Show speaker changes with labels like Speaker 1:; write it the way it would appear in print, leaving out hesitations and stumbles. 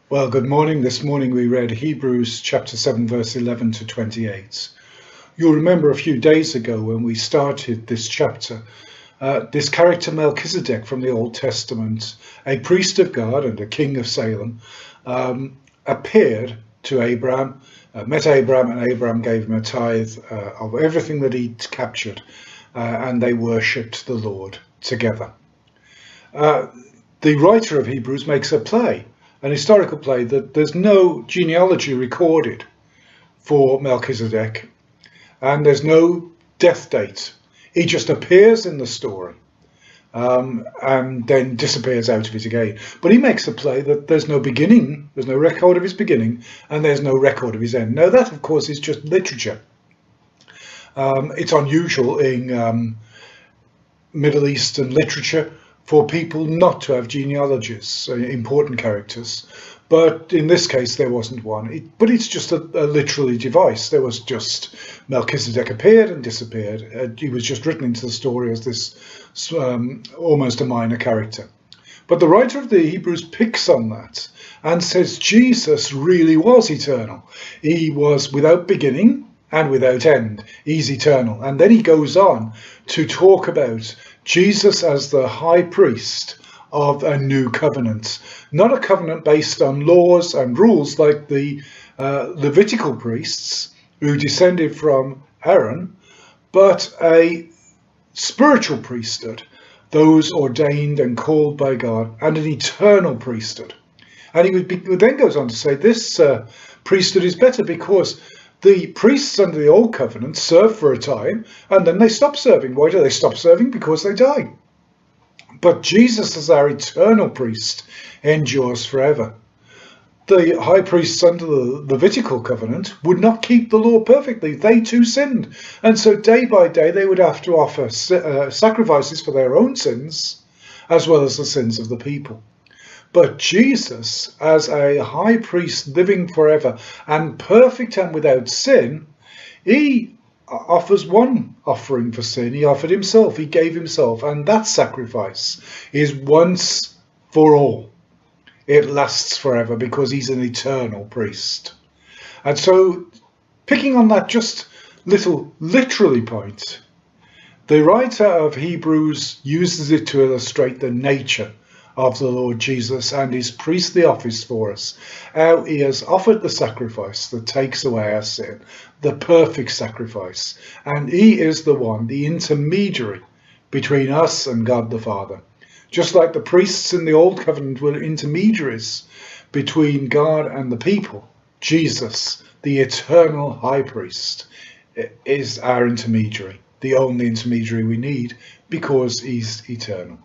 Speaker 1: Well, good morning. This morning we read Hebrews chapter 7, verse 11 to 28. You'll remember a few days ago when we started this chapter, this character Melchizedek from the Old Testament, a priest of God and a king of Salem, appeared to Abraham, met Abraham, and Abraham gave him a tithe of everything that he'd captured, and they worshipped the Lord together. The writer of Hebrews makes an historical play, that there's no genealogy recorded for Melchizedek, and there's no death date. He just appears in the story and then disappears out of it again. But he makes a play that there's no beginning, there's no record of his beginning, and there's no record of his end. Now that, of course, is just literature. It's unusual in Middle Eastern literature for people not to have genealogies, important characters. But in this case, there wasn't one. But it's just a literary device. There was just Melchizedek appeared and disappeared. He was just written into the story as this almost a minor character. But the writer of the Hebrews picks on that and says Jesus really was eternal. He was without beginning and without end. He's eternal. And then he goes on to talk about Jesus as the high priest of a new covenant, not a covenant based on laws and rules like the Levitical priests who descended from Aaron, but a spiritual priesthood, those ordained and called by God, and an eternal priesthood. And he then goes on to say this priesthood is better because the priests under the old covenant serve for a time and then they stop serving. Why do they stop serving? Because they die. But Jesus, as our eternal priest, endures forever. The high priests under the Levitical covenant would not keep the law perfectly. They too sinned. And so day by day they would have to offer sacrifices for their own sins as well as the sins of the people. But Jesus, as a high priest living forever and perfect and without sin, he offers one offering for sin. He offered himself. He gave himself. And that sacrifice is once for all. It lasts forever because he's an eternal priest. And so, picking on that just little literally point, the writer of Hebrews uses it to illustrate the nature of the Lord Jesus and his priestly office for us, how he has offered the sacrifice that takes away our sin, the perfect sacrifice, and he is the one, the intermediary between us and God the Father. Just like the priests in the Old Covenant were intermediaries between God and the people, Jesus, the eternal high priest, is our intermediary, the only intermediary we need because he's eternal.